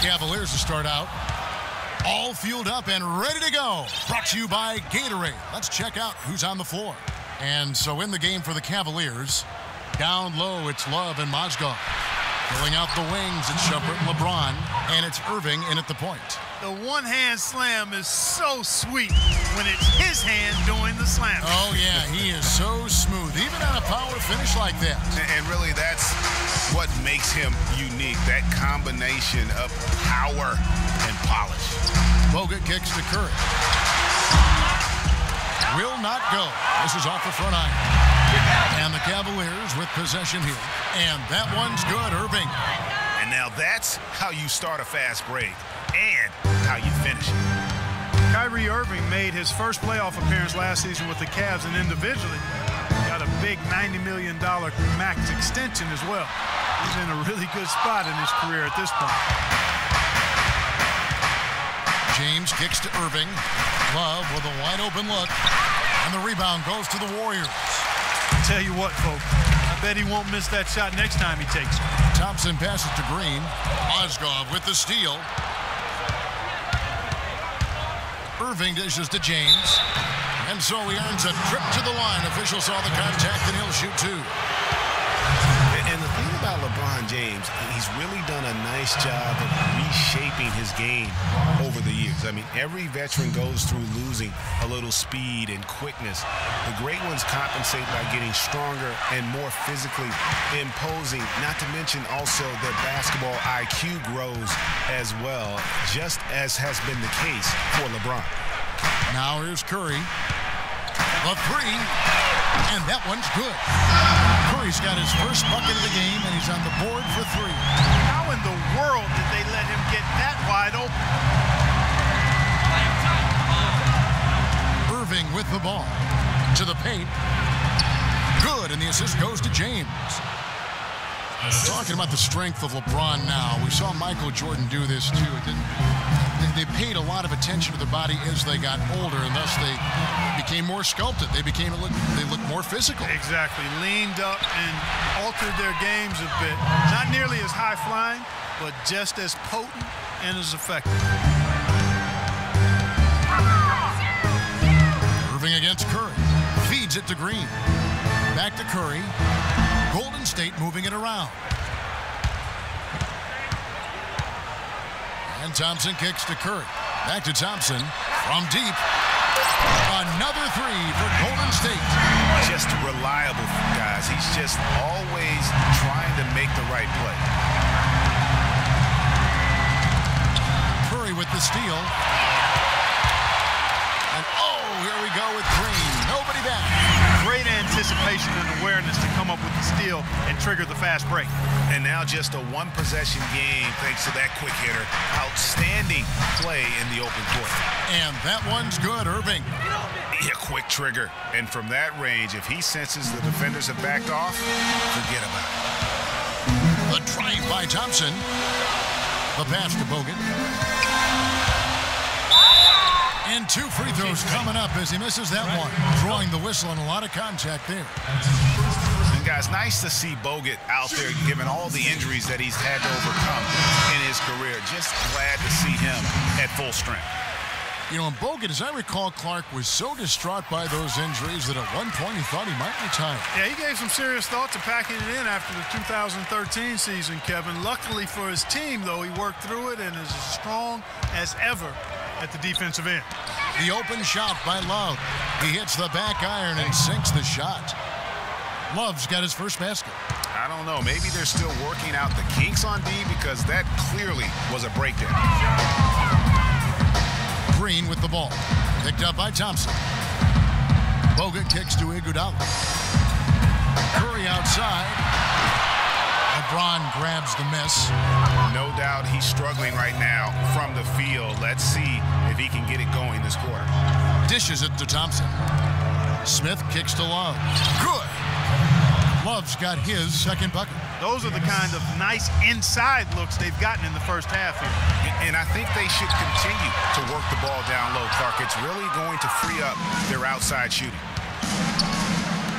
Cavaliers to start out. All fueled up and ready to go. Brought to you by Gatorade. Let's check out who's on the floor. And so in the game for the Cavaliers, down low, it's Love and Mozgov. Going out the wings, it's Shumpert and LeBron. And it's Irving in at the point. The one-hand slam is so sweet when it's his hand doing the slam. Oh, yeah, he is so smooth, even on a power finish like that. And really, that's what makes him unique, that combination of power and polish. Bogut kicks to Curry. Will not go. This is off the front iron. And the Cavaliers with possession here. And that one's good, Irving. And now that's how you start a fast break and how you finish it. Kyrie Irving made his first playoff appearance last season with the Cavs, and individually got a big $90 million max extension as well. He's in a really good spot in his career at this point. James kicks to Irving. Love with a wide open look. And the rebound goes to the Warriors. Tell you what, folks, I bet he won't miss that shot next time he takes it. Thompson passes to Green. Mozgov with the steal. Irving dishes to James. And so he earns a trip to the line. Official saw the contact, and he'll shoot two. And the thing about LeBron James, he's really done a nice job of reshaping his game over the years. I mean, every veteran goes through losing a little speed and quickness. The great ones compensate by getting stronger and more physically imposing, not to mention also that basketball IQ grows as well, just as has been the case for LeBron. Now here's Curry. A three, and that one's good. Curry's got his first bucket of the game, and he's on the board for three. How in the world did they let him get that wide open? Irving with the ball. To the paint. Good, and the assist goes to James. Talking about the strength of LeBron now, we saw Michael Jordan do this too. They paid a lot of attention to their body as they got older, and thus they became more sculpted. They looked more physical. Exactly. Leaned up and altered their games a bit. Not nearly as high flying, but just as potent and as effective. Irving against Curry. Feeds it to Green. Back to Curry. Golden State moving it around. And Thompson kicks to Curry. Back to Thompson from deep. Another three for Golden State. Just reliable, guys. He's just always trying to make the right play. Curry with the steal. And oh, here we go with Green. Nobody back. Great anticipation and awareness to come up with the steal and trigger the fast break. And now just a one-possession game thanks to that quick hitter. Outstanding play in the open court. And that one's good, Irving. Yeah, quick trigger. And from that range, if he senses the defenders have backed off, forget about it. The drive by Thompson. The pass to Bogut. And two free throws coming up as he misses that one. Drawing the whistle and a lot of contact there. And guys, nice to see Bogut out there given all the injuries that he's had to overcome in his career. Just glad to see him at full strength. You know, and Bogut, as I recall, Clark was so distraught by those injuries that at one point he thought he might retire. Yeah, he gave some serious thought to packing it in after the 2013 season, Kevin. Luckily for his team, though, he worked through it and is as strong as ever at the defensive end. The open shot by Love. He hits the back iron and sinks the shot. Love's got his first basket. I don't know. Maybe they're still working out the kinks on D because that clearly was a breakdown. Green with the ball. Picked up by Thompson. Bogut kicks to Iguodala. Curry outside. LeBron grabs the miss. No doubt he's struggling right now from the field. Let's see if he can get it going this quarter. Dishes it to Thompson. Smith kicks to Love. Good. Love's got his second bucket. Those are the kind of nice inside looks they've gotten in the first half here. And I think they should continue to work the ball down low, Clark. It's really going to free up their outside shooting.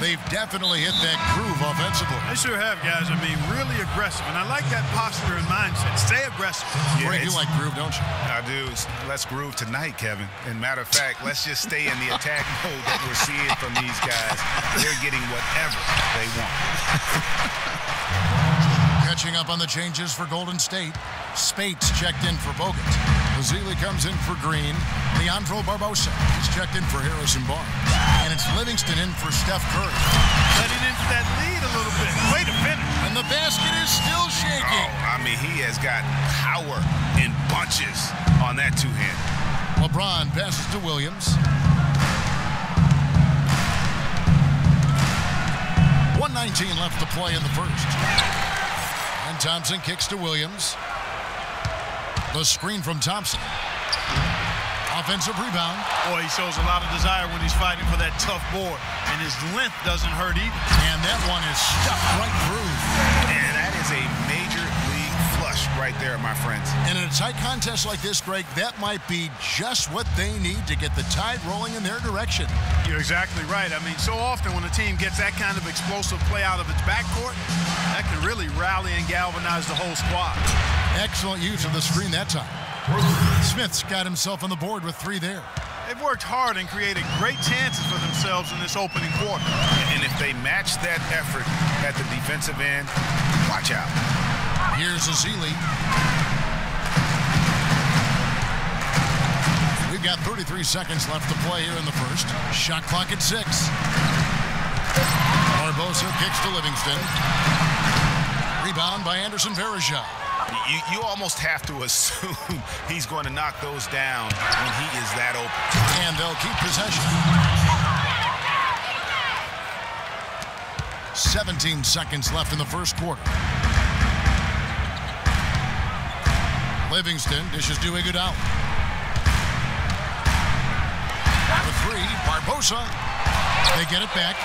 They've definitely hit that groove offensively. They sure have, guys. I mean, really aggressive. And I like that posture and mindset. Stay aggressive. Yeah, you like groove, don't you? I do. Let's groove tonight, Kevin. And matter of fact, let's just stay in the attack mode that we're seeing from these guys. They're getting whatever they want. Catching up on the changes for Golden State. Spates checked in for Bogut. Ezeli comes in for Green. Leandro Barbosa. He's checked in for Harrison Barnes. And it's Livingston in for Steph Curry. Letting into that lead a little bit. Way to finish. And the basket is still shaking. Oh, I mean, he has got power in bunches on that two-hand. LeBron passes to Williams. 1:19 left to play in the first. And Thompson kicks to Williams. The screen from Thompson. Offensive rebound. Boy, he shows a lot of desire when he's fighting for that tough board. And his length doesn't hurt either. And that one is stuck right through. And that is a major league flush right there, my friends. And in a tight contest like this, Greg, that might be just what they need to get the tide rolling in their direction. You're exactly right. I mean, so often when a team gets that kind of explosive play out of its backcourt, that can really rally and galvanize the whole squad. Excellent use of the screen that time. Smith's got himself on the board with 3 there. They've worked hard and created great chances for themselves in this opening quarter. And if they match that effort at the defensive end, watch out. Here's Ezeli. We've got 33 seconds left to play here in the first. Shot clock at 6. Barbosa kicks to Livingston. Rebound by Anderson Varejao. You almost have to assume he's going to knock those down when he is that open. And they'll keep possession. 17 seconds left in the first quarter. Livingston dishes to Iguodala. The 3, Barbosa. They get it back.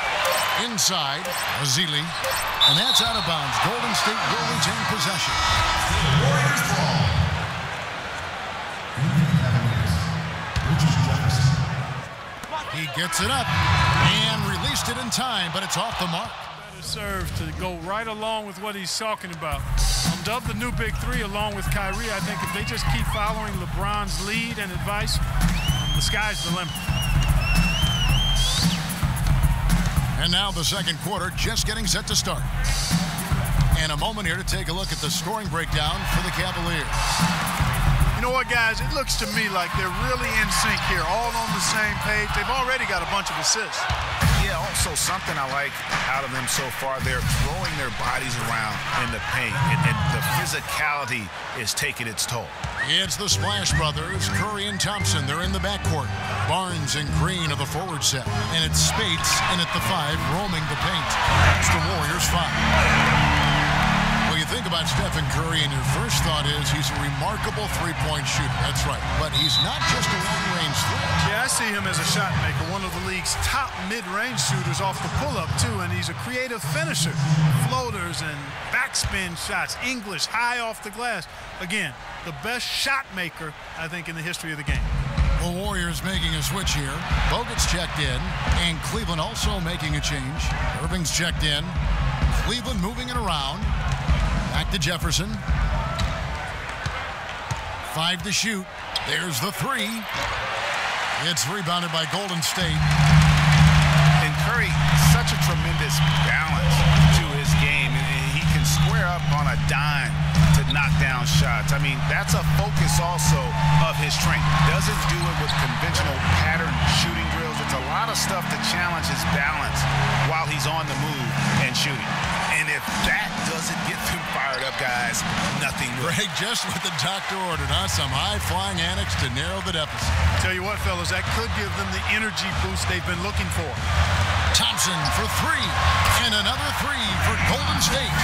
Inside, Ezeli. And that's out of bounds. Golden State will retain possession. Warriors ball. He gets it up and released it in time, but it's off the mark. Better serve to go right along with what he's talking about. I'm dubbed the new big 3 along with Kyrie. I think if they just keep following LeBron's lead and advice, the sky's the limit. And now the second quarter just getting set to start. And a moment here to take a look at the scoring breakdown for the Cavaliers. You know what, guys? It looks to me like they're really in sync here, all on the same page. They've already got a bunch of assists. Yeah, also something I like out of them so far, they're throwing their bodies around in the paint, and the physicality is taking its toll. It's the Splash Brothers, Curry and Thompson. They're in the backcourt. Barnes and Green are the forward set. And it's Spates in at the 5, roaming the paint. It's the Warriors 5. Well, you think about Stephen Curry, and your first thought is he's a remarkable three-point shooter. That's right. But he's not just a long-range threat. Yeah, I see him as a shot maker, one of the league's top mid-range shooters off the pull-up, too, and he's a creative finisher. Floaters and backspin shots, English, high off the glass. Again, the best shot maker, I think, in the history of the game. The Warriors making a switch here. Bogut's checked in, and Cleveland also making a change. Irving's checked in. Cleveland moving it around. Back to Jefferson. 5 to shoot. There's the 3. It's rebounded by Golden State. And Curry, such a tremendous balance to his game. He can square up on a dime to knock down shots. I mean, that's a focus also of his strength. Doesn't do it with conventional pattern shooting drills. It's a lot of stuff to challenge his balance while he's on the move and shooting. And if that doesn't get them fired up, guys, nothing will. Greg, just what the doctor ordered, huh? Some high-flying antics to narrow the deficit. Tell you what, fellas, that could give them the energy boost they've been looking for. Thompson for 3, and another 3 for Golden State.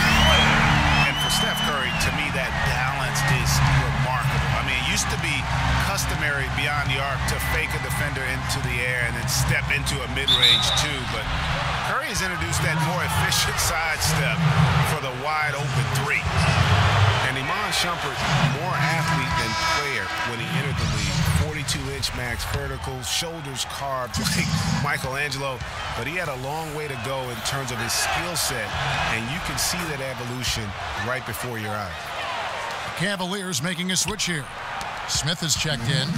And for Steph Curry, to me, that balance is remarkable. I mean, it used to be customary beyond the arc to fake a defender into the air and then step into a mid-range too, but Curry has introduced that more efficient sidestep for the wide-open 3. And Iman Shumpert, more athlete than player when he entered the league. 42-inch mismatched verticals, shoulders carved like Michelangelo, but he had a long way to go in terms of his skill set, and you can see that evolution right before your eyes. Cavaliers making a switch here. Smith has checked in.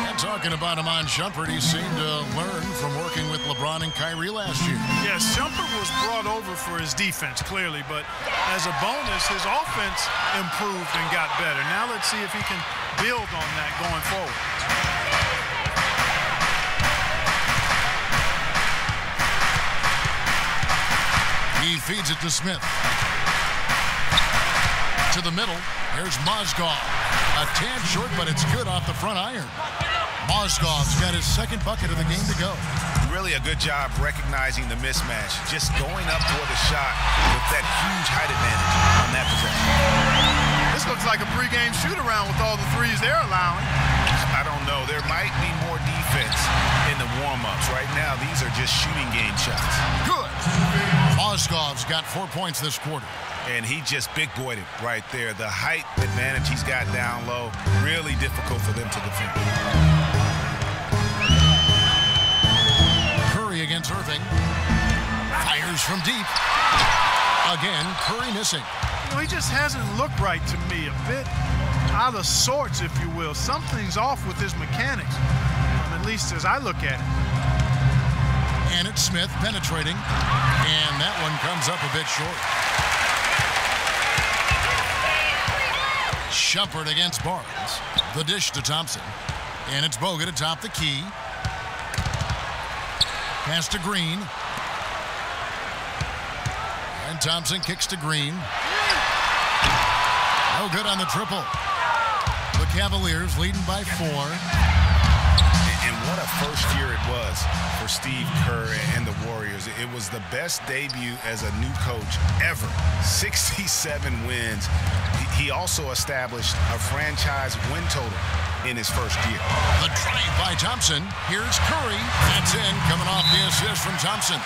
And talking about him on Shumpert, he seemed to learn from working with LeBron and Kyrie last year. Yes, Shumpert was brought over for his defense, clearly, but as a bonus, his offense improved and got better. Now let's see if he can build on that going forward. He feeds it to Smith. To the middle. Here's Mozgov. A tad short, but it's good off the front iron. Mozgov's got his second bucket of the game to go. Really a good job recognizing the mismatch. Just going up for the shot with that huge height advantage on that possession. This looks like a pregame shoot-around with all the threes they're allowing. I don't know. There might be more defense in the warm-ups. Right now, these are just shooting game shots. Good. Mozgov's got 4 points this quarter. And he just big-boyed it right there. The height advantage he's got down low, really difficult for them to defend. Curry against Irving. Fires from deep. Again, Curry missing. You know, he just hasn't looked right to me. A bit out of sorts, if you will. Something's off with his mechanics, at least as I look at it. And it's Smith penetrating. And that one comes up a bit short. Shumpert against Barnes. The dish to Thompson. And it's Bogut atop the key. Pass to Green. And Thompson kicks to Green. No good on the triple. The Cavaliers leading by 4. And what a first year it was for Steve Kerr and the Warriors. It was the best debut as a new coach ever. 67 wins. He also established a franchise win total in his first year. The drive by Thompson. Here's Curry. That's in, coming off the assist from Thompson.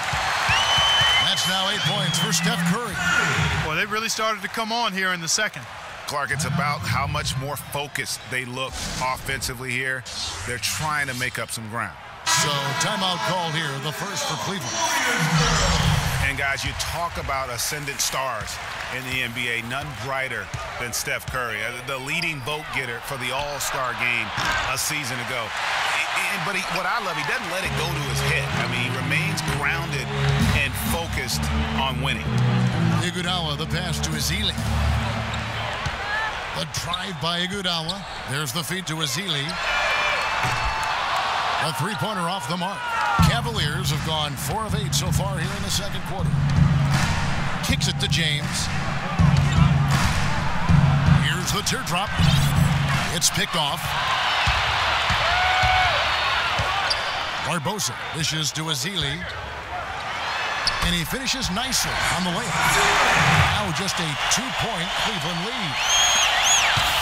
That's now 8 points for Steph Curry. Well, they really started to come on here in the second. Clark, it's about how much more focused they look offensively here. They're trying to make up some ground. So, timeout call here, the first for Cleveland. And guys, you talk about ascendant stars in the NBA, none brighter than Steph Curry, the leading vote getter for the All-Star game a season ago. But what I love, he doesn't let it go to his head. I mean, he remains grounded and focused on winning. Iguodala, the pass to Ezeli. The drive by Iguodala. There's the feed to Ezeli. A three-pointer off the mark. Cavaliers have gone 4 of 8 so far here in the second quarter. Kicks it to James. Here's the teardrop. It's picked off. Barbosa dishes to Ezeli. And he finishes nicely on the layup. Now just a 2-point Cleveland lead.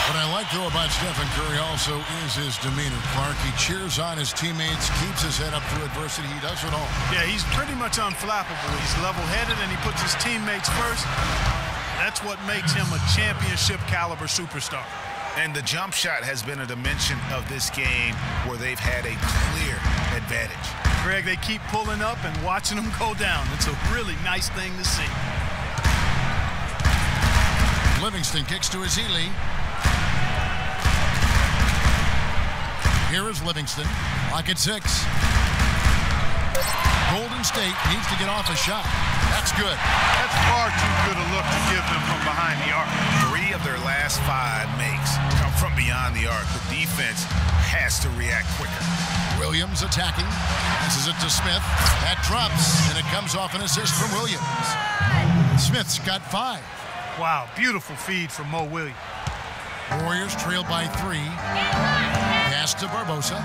What I like, though, about Stephen Curry also is his demeanor. Clark, he cheers on his teammates, keeps his head up through adversity. He does it all. Yeah, he's pretty much unflappable. He's level-headed, and he puts his teammates first. That's what makes him a championship-caliber superstar. And the jump shot has been a dimension of this game where they've had a clear advantage. Greg, they keep pulling up and watching them go down. It's a really nice thing to see. Livingston kicks to Ezeli. Here is Livingston. Lock at 6. Golden State needs to get off a shot. That's good. That's far too good a look to give them from behind the arc. 3 of their last 5 makes come from beyond the arc. The defense has to react quicker. Williams attacking. Passes it to Smith. That drops, and it comes off an assist from Williams. Smith's got 5. Wow, beautiful feed from Mo Williams. Warriors trail by 3. Pass to Barbosa.